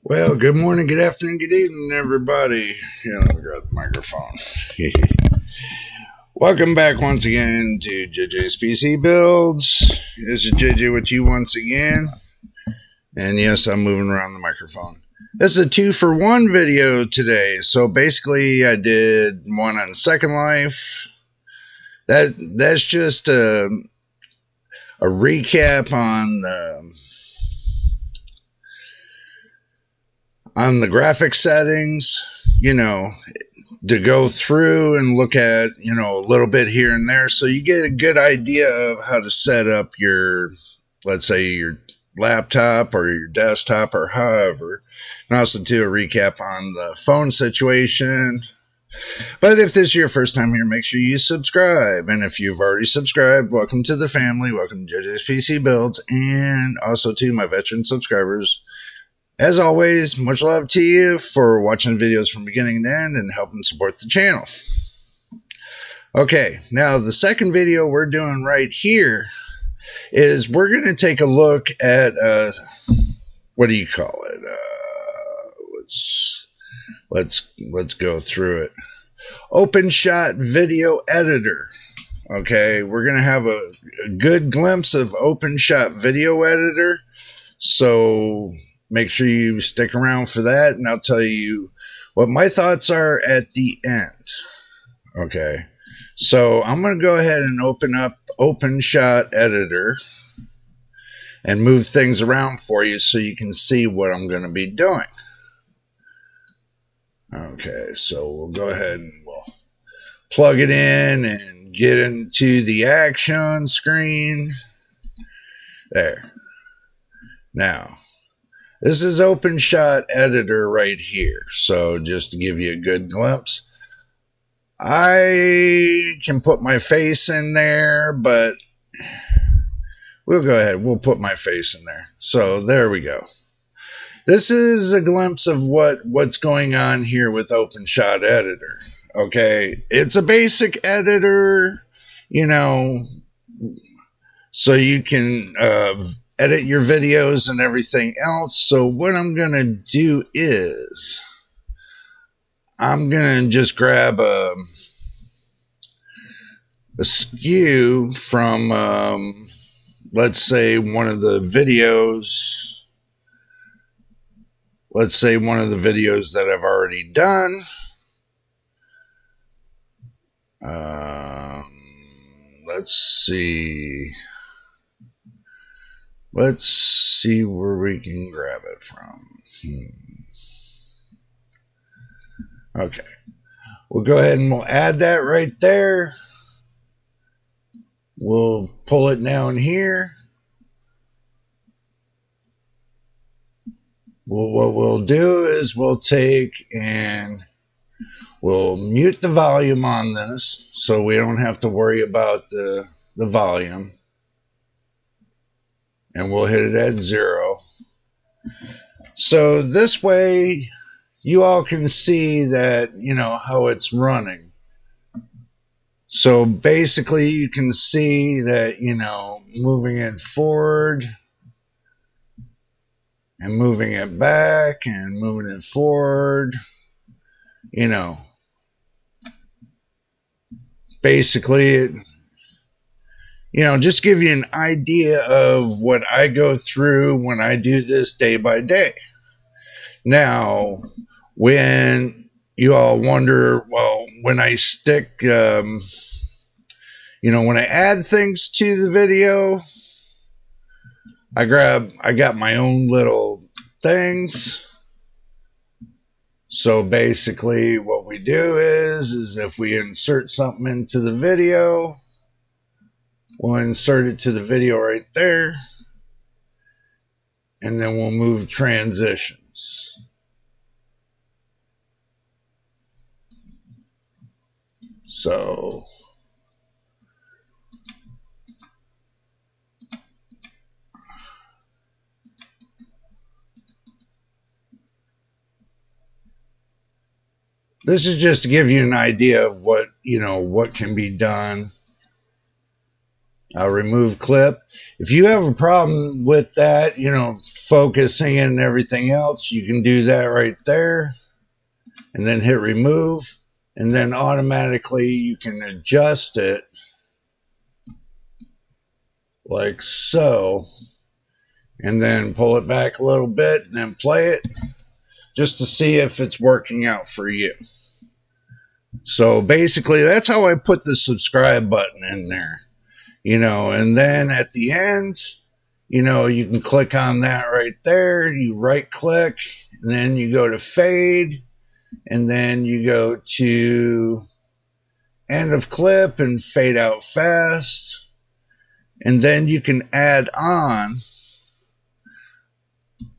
Well, good morning, good afternoon, good evening, everybody. Yeah, let me grab the microphone. Welcome back once again to JJ's PC Builds. This is JJ with you once again. And yes, I'm moving around the microphone. This is a 2-for-1 video today. So basically, I did one on Second Life. That's just a recap on the graphic settings, to go through and look at, a little bit here and there. So you get a good idea of how to set up your, let's say, your laptop or your desktop or however. And also do a recap on the phone situation. But if this is your first time here, make sure you subscribe. And if you've already subscribed, welcome to the family. Welcome to JJ's PC Builds. And also to my veteran subscribers. As always, much love to you for watching the videos from beginning to end and helping support the channel. Okay, now the second video we're doing right here is we're going to take a look at, what do you call it? Let's go through it. OpenShot Video Editor. Okay, we're going to have a good glimpse of OpenShot Video Editor. So make sure you stick around for that, and I'll tell you what my thoughts are at the end. Okay, so I'm going to go ahead and open up OpenShot Editor and move things around for you so you can see what I'm going to be doing. Okay, so we'll go ahead and we'll plug it in and get into the action screen. There. Now, this is OpenShot Editor right here. So just to give you a good glimpse, I can put my face in there, but we'll go ahead. We'll put my face in there. So there we go. This is a glimpse of what's going on here with OpenShot Editor. Okay, it's a basic editor, so you can edit your videos and everything else. So what I'm going to do is I'm going to just grab a SKU from, let's say one of the videos. Let's say one of the videos that I've already done. Let's see. Let's see where we can grab it from. Okay. We'll go ahead and we'll add that right there. We'll pull it down here. Well, what we'll do is we'll take and we'll mute the volume on this so we don't have to worry about the volume. And we'll hit it at 0. So this way you all can see that, how it's running. So basically you can see that, moving it forward and moving it back and moving it forward, basically it, just give you an idea of what I go through when I do this day by day. Now, when you all wonder, well, when I stick, when I add things to the video, I got my own little things. So basically what we do is if we insert something into the video, we'll insert it to the video right there, and then we'll move transitions. So this is just to give you an idea of what can be done. I'll remove clip. If you have a problem with that, you know, focusing and everything else, you can do that right there and then hit remove, and then automatically you can adjust it like so, and then pull it back a little bit and then play it just to see if it's working out for you. So basically that's how I put the subscribe button in there, you know, and then at the end, you know, you can click on that right there, you right click, and then you go to fade, and then you go to end of clip and fade out fast, and then you can add on,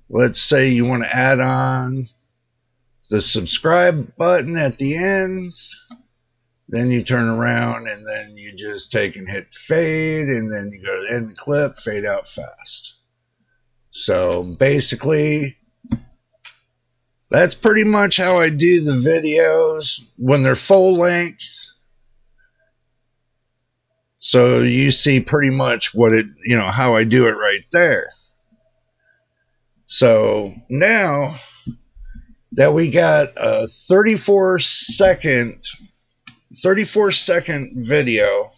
let's say you want to add on the subscribe button at the end, then you turn around and then you just take and hit fade, and then you go to end clip, fade out fast. So basically that's pretty much how I do the videos when they're full length. So you see pretty much what it, you know, how I do it right there. So now that we got a 34 second video,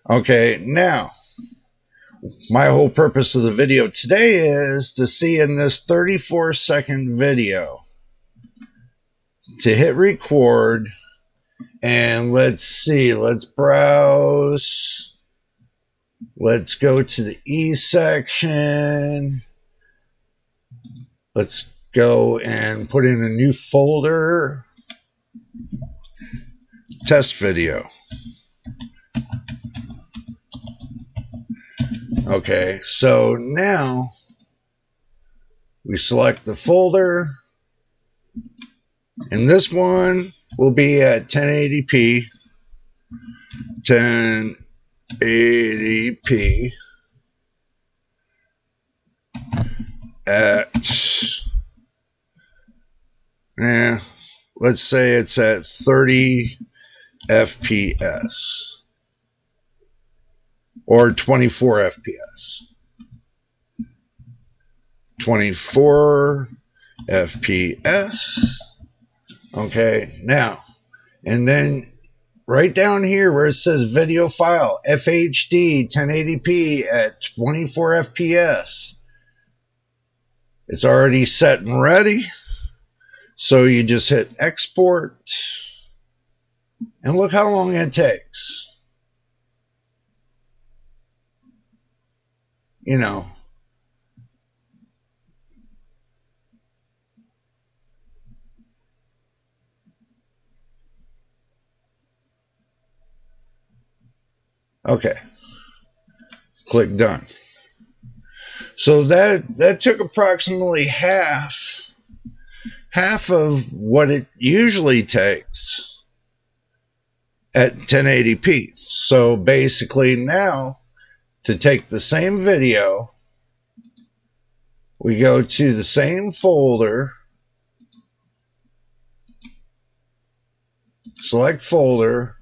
okay, now my whole purpose of the video today is to see in this 34-second video to hit record, and let's see, let's browse, let's go to the E section, let's go and put in a new folder, test video. Okay, so now we select the folder, and this one will be at 1080p, 1080p at, let's say it's at 30 FPS or 24 FPS. 24 FPS. Okay, now, and then right down here where it says video file, FHD 1080p at 24 FPS. It's already set and ready. So you just hit export, and look how long it takes. You know, okay, click done. So that took approximately half of what it usually takes at 1080p. So basically now, to take the same video, we go to the same folder, select folder.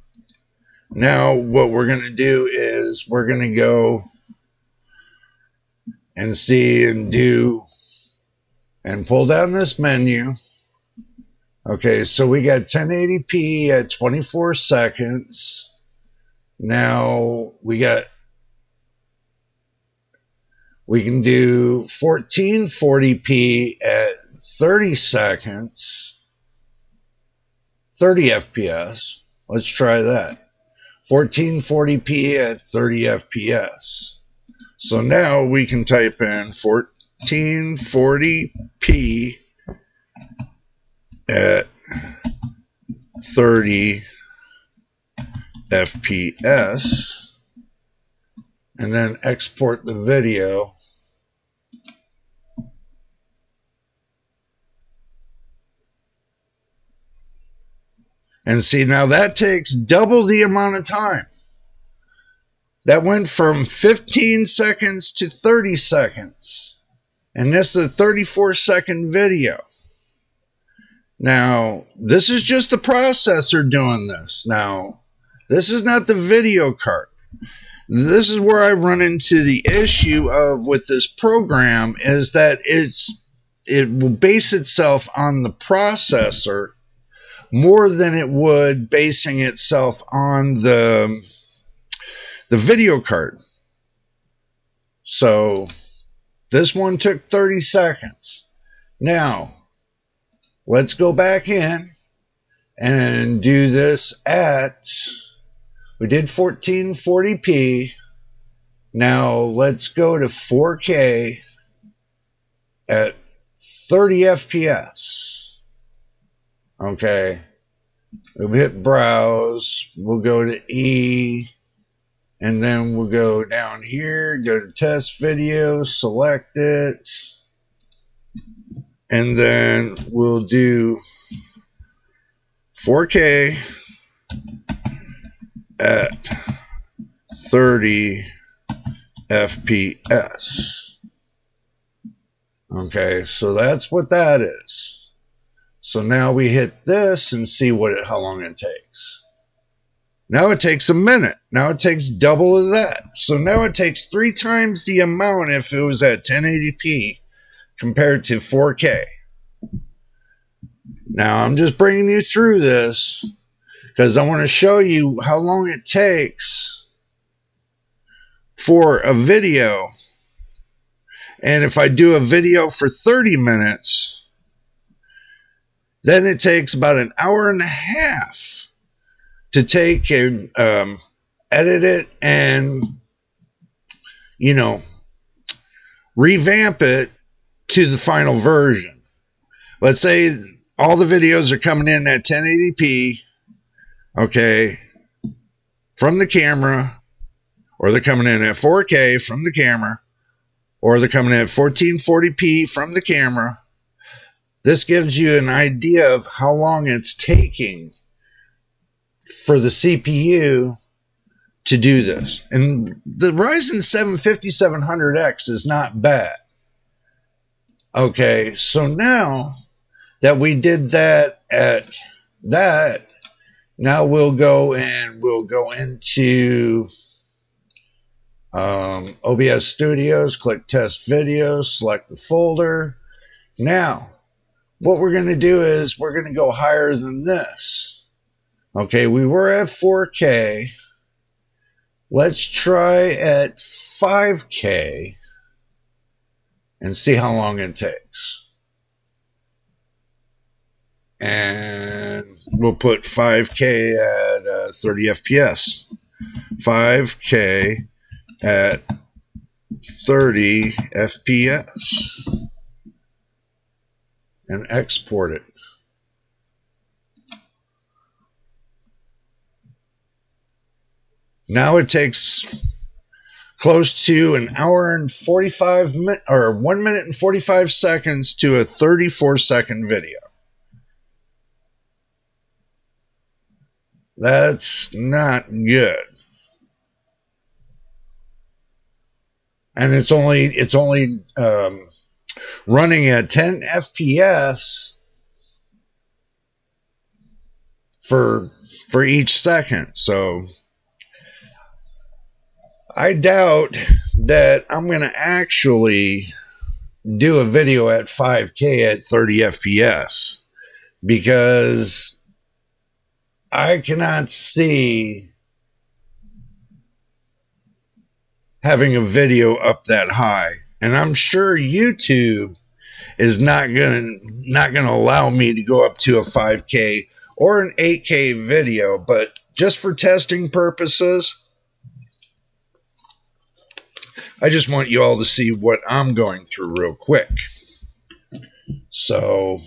Now what we're going to do is we're going to go and see and do and pull down this menu. Okay, so we got 1080p at 24 seconds. Now we can do 1440p at 30 seconds, 30 FPS. Let's try that. 1440p at 30 FPS. So now we can type in 1440p at 30 FPS, and then export the video. And see, now that takes double the amount of time. That went from 15 seconds to 30 seconds. And this is a 34-second video. Now, this is just the processor doing this. Now, this is not the video card. This is where I run into the issue of with this program is that it will base itself on the processor more than it would basing itself on the video card. So this one took 30 seconds. Now, let's go back in and do this at, we did 1440p. Now let's go to 4K at 30 FPS. Okay. We'll hit browse. We'll go to E. And then we'll go down here, go to test video, select it. And then we'll do 4K at 30 FPS. Okay, so that's what that is. So now we hit this and see how long it takes. Now it takes a minute. Now it takes double of that. So now it takes 3 times the amount if it was at 1080p compared to 4K. Now I'm just bringing you through this because I want to show you how long it takes for a video. And if I do a video for 30 minutes, then it takes about an hour and a half to take and edit it and, revamp it to the final version. Let's say all the videos are coming in at 1080p, okay, from the camera, or they're coming in at 4K from the camera, or they're coming in at 1440p from the camera. This gives you an idea of how long it's taking for the CPU to do this. And the Ryzen 7 5700X is not bad. Okay, so now that we did that at that, now we'll go into OBS Studios, click Test Videos, select the folder. Now, what we're going to do is we're going to go higher than this. Okay, we were at 4K. Let's try at 5K and see how long it takes. And we'll put 5K at 30 FPS. 5K at 30 FPS. And export it. Now it takes close to an hour and 45 minutes, or 1 minute and 45 seconds to a 34-second video. That's not good. And it's only running at 10 FPS for each second. So I doubt that I'm going to actually do a video at 5K at 30 FPS because I cannot see having a video up that high. And I'm sure YouTube is not going to allow me to go up to a 5K or an 8K video, but just for testing purposes, I just want you all to see what I'm going through real quick. So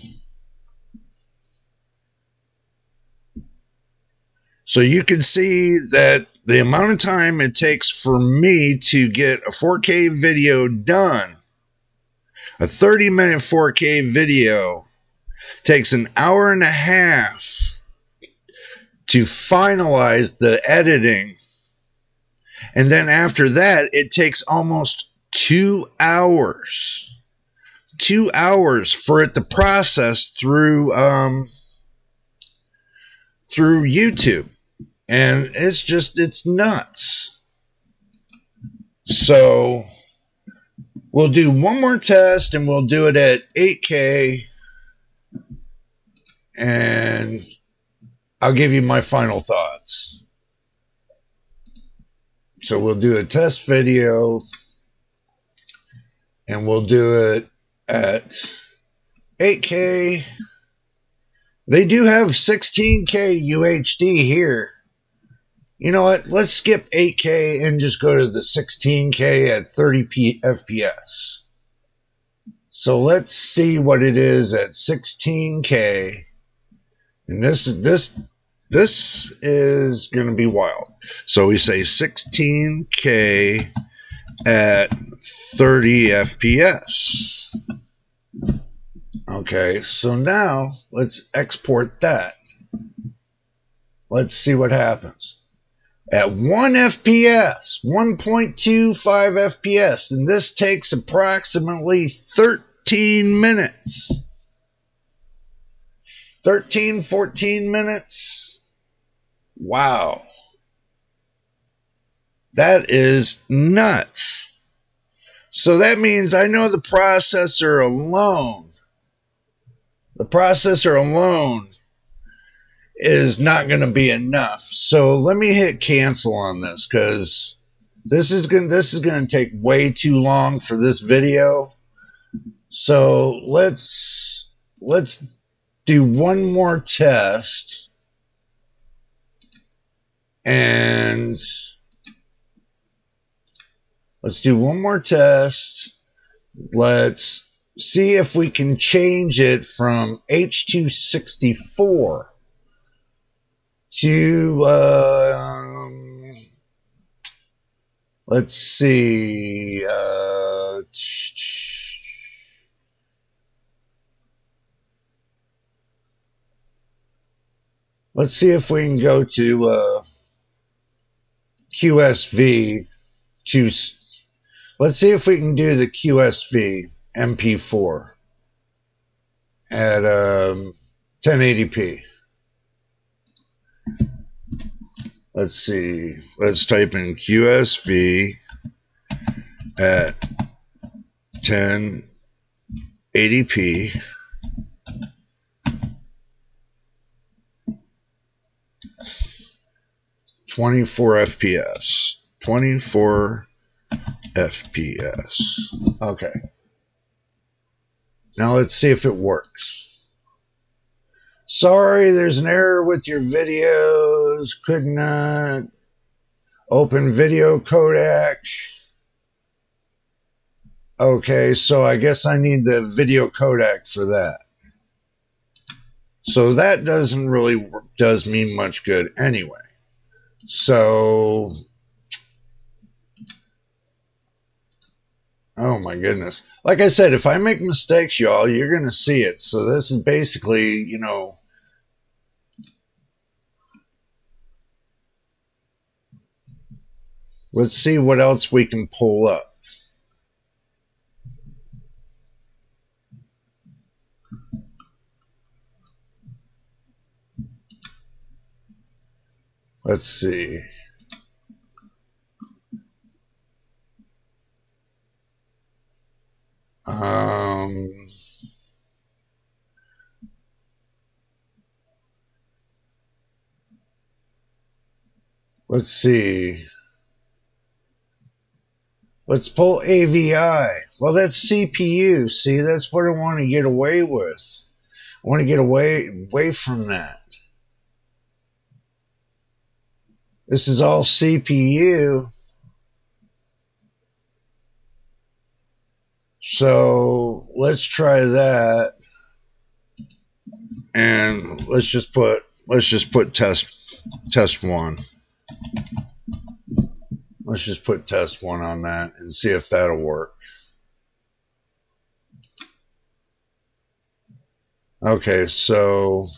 you can see that the amount of time it takes for me to get a 4K video done, a 30-minute 4K video, takes an hour and a half to finalize the editing. And then after that, it takes almost 2 hours. 2 hours for it to process through YouTube. And it's nuts. So we'll do one more test, and we'll do it at 8K, and I'll give you my final thoughts. So we'll do a test video, and we'll do it at 8K. They do have 16K UHD here. You know what? Let's skip 8K and just go to the 16K at 30 FPS. So let's see what it is at 16K. And this is going to be wild. So we say 16K at 30 FPS. Okay, so now let's export that. Let's see what happens. At 1 FPS, 1.25 FPS, and this takes approximately 13 minutes. 13, 14 minutes. Wow. That is nuts. So that means I know the processor alone is not going to be enough. So let me hit cancel on this, because this is going to take way too long for this video. So let's do one more test, and let's do one more test. Let's see if we can change it from H.264 to, let's see, let's see if we can go to QSV. Let's see if we can do the QSV MP4 at 1080p. Let's see. Let's type in QSV at 1080p. (24 FPS). 24 FPS. Okay. Now let's see if it works. Sorry, there's an error with your videos. Could not open video codec. Okay, so I guess I need the video codec for that. So that doesn't really does me much good anyway. So, oh my goodness. Like I said, if I make mistakes, y'all, you're going to see it. So this is basically, you know, let's see what else we can pull up. Let's see. Let's see. Let's pull AVI. Well, that's CPU. See, that's what I want to get away with. I want to get away from that. This is all CPU. So let's try that. And let's just put test one. Let's just put test one on that and see if that'll work. Okay, so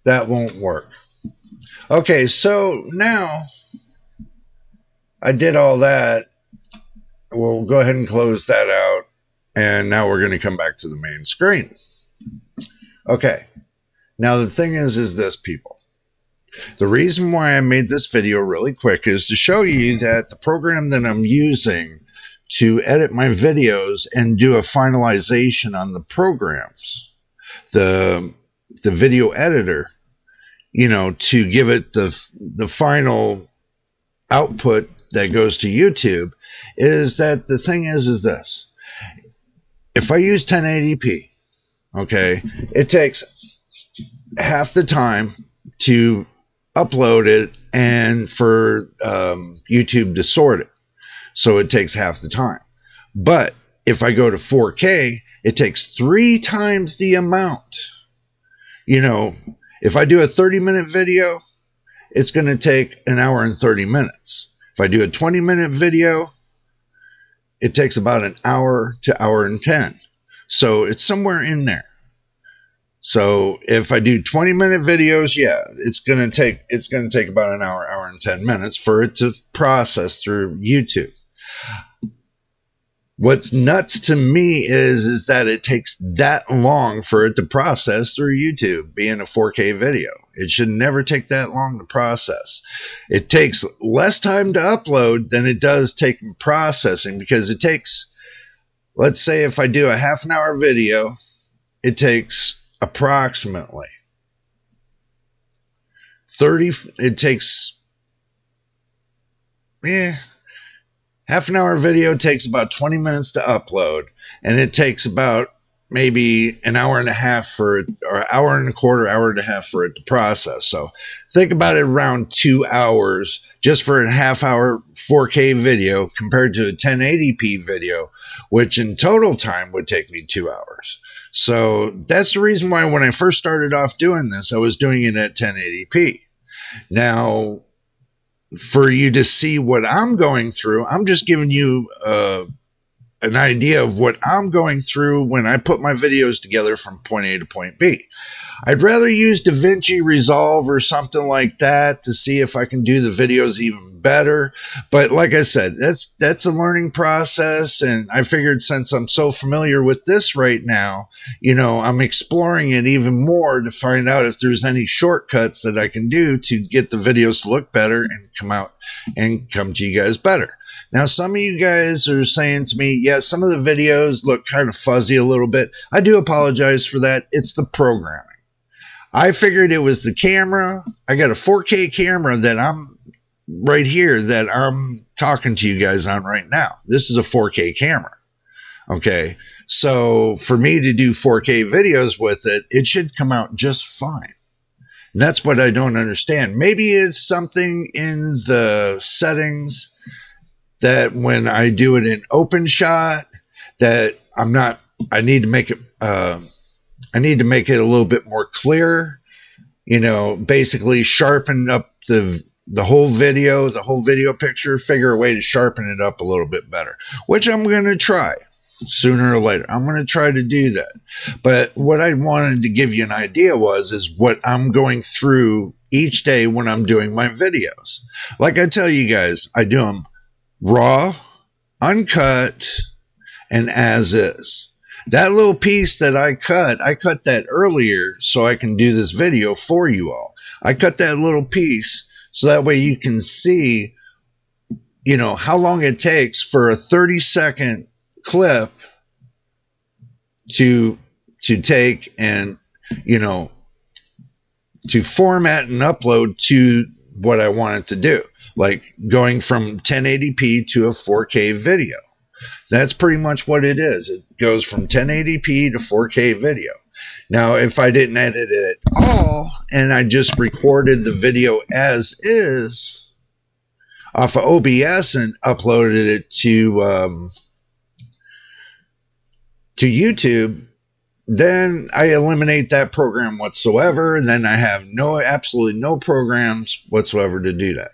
that won't work. Okay, so now I did all that. We'll go ahead and close that out. And now we're going to come back to the main screen. Okay. Now the thing is this, people. The reason why I made this video really quick is to show you that the program that I'm using to edit my videos and do a finalization on the programs, the video editor, you know, to give it the final output that goes to YouTube, is that the thing is this. If I use 1080p, okay, it takes half the time to upload it and for YouTube to sort it. So it takes half the time. But if I go to 4K, it takes 3 times the amount. You know, if I do a 30-minute video, it's going to take an hour and 30 minutes. If I do a 20-minute video, it takes about an hour to hour and 10. So it's somewhere in there. So if I do 20-minute videos, yeah, it's going to take about an hour, hour and 10 minutes for it to process through YouTube. What's nuts to me is that it takes that long for it to process through YouTube, being a 4K video. It should never take that long to process. It takes less time to upload than it does take processing, because it takes, let's say if I do a half an hour video, it takes approximately 30, it takes, half an hour video takes about 20 minutes to upload, and it takes about maybe an hour and a half for it, or hour and a quarter, hour and a half for it to process. So think about it, around 2 hours just for a half-hour 4K video compared to a 1080p video, which in total time would take me 2 hours. So that's the reason why when I first started off doing this, I was doing it at 1080p. Now, for you to see what I'm going through, I'm just giving you an idea of what I'm going through when I put my videos together from point A to point B. I'd rather use DaVinci Resolve or something like that to see if I can do the videos even better. But like I said, that's a learning process, and I figured since I'm so familiar with this right now, you know, I'm exploring it even more to find out if there's any shortcuts that I can do to get the videos to look better and come out and come to you guys better. Now, some of you guys are saying to me, yeah, some of the videos look kind of fuzzy a little bit. I do apologize for that. It's the programming. I figured it was the camera. I got a 4K camera that I'm right here that I'm talking to you guys on right now. This is a 4K camera. Okay. So for me to do 4K videos with it, it should come out just fine. And that's what I don't understand. Maybe it's something in the settings that when I do it in open shot, that I need to make it, I need to make it a little bit more clear, you know, basically sharpen up the whole video picture, figure a way to sharpen it up a little bit better, which I'm going to try sooner or later. I'm going to try to do that. But what I wanted to give you an idea is what I'm going through each day when I'm doing my videos. Like I tell you guys, I do them raw, uncut, and as is. That little piece that I cut that earlier so I can do this video for you all. I cut that little piece so that way you can see, you know, how long it takes for a 30-second clip to take and, you know, to format and upload to what I want it to do. Like going from 1080p to a 4K video. That's pretty much what it is. It goes from 1080p to 4K video. Now, if I didn't edit it at all and I just recorded the video as is off of OBS and uploaded it to YouTube, then I eliminate that program whatsoever. Then I have absolutely no programs whatsoever to do that.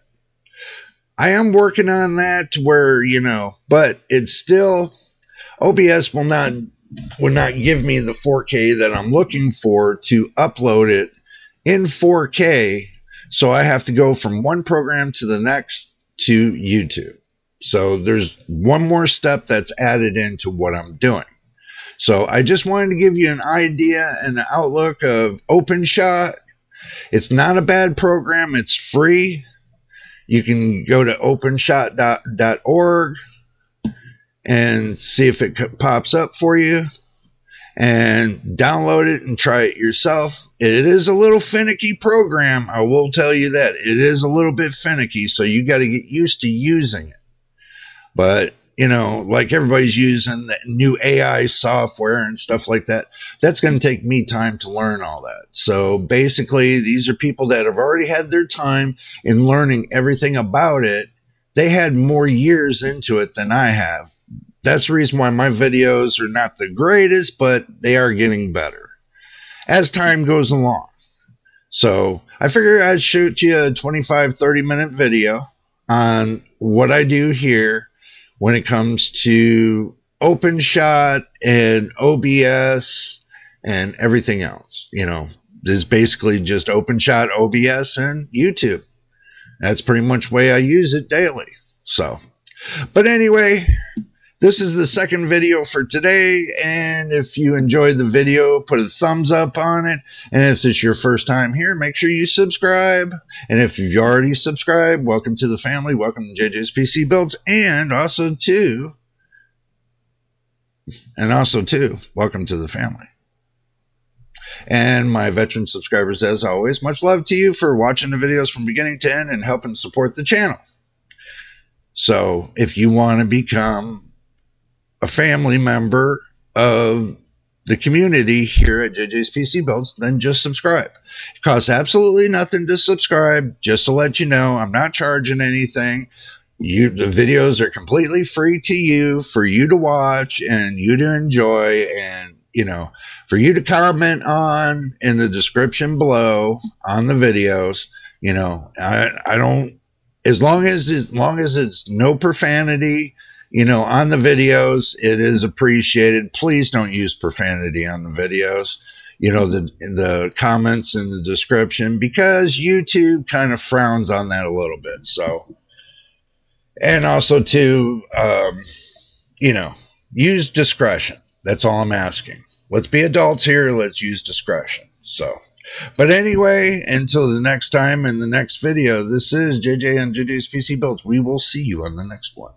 I am working on that to where, you know, but it's still, OBS will not give me the 4K that I'm looking for to upload it in 4K. So I have to go from one program to the next to YouTube. So there's one more step that's added into what I'm doing. So I just wanted to give you an idea and an outlook of OpenShot, It's not a bad program. It's free. You can go to openshot.org and see if it pops up for you, and download it and try it yourself. It is a little finicky program. I will tell you that. It is a little bit finicky, so you got to get used to using it. But, you know, like everybody's using the new AI software and stuff like that, that's going to take me time to learn all that. So basically, these are people that have already had their time in learning everything about it. They had more years into it than I have. That's the reason why my videos are not the greatest, but they are getting better as time goes along. So I figured I'd shoot you a 25-30 minute video on what I do here when it comes to OpenShot and OBS and everything else. You know, there's basically just OpenShot, OBS, and YouTube. That's pretty much the way I use it daily. So, but anyway, this is the second video for today, and if you enjoyed the video, put a thumbs up on it, and if it's your first time here, make sure you subscribe, and if you've already subscribed, welcome to the family, welcome to JJ's PC Builds, and also too, welcome to the family. And my veteran subscribers, as always, much love to you for watching the videos from beginning to end and helping support the channel. So if you want to become a family member of the community here at JJ's PC Builds, then just subscribe. It costs absolutely nothing to subscribe. Just to let you know, I'm not charging anything. The videos are completely free to you, for you to watch and you to enjoy, and, you know, for you to comment on in the description below on the videos. You know, I don't, as long as it's no profanity, you know, on the videos, it is appreciated. Please don't use profanity on the videos, you know, the comments in the description, because YouTube kind of frowns on that a little bit. So, and also to, you know, use discretion. That's all I'm asking. Let's be adults here. Let's use discretion. So, but anyway, until the next time in the next video, this is JJ and JJ's PC Builds. We will see you on the next one.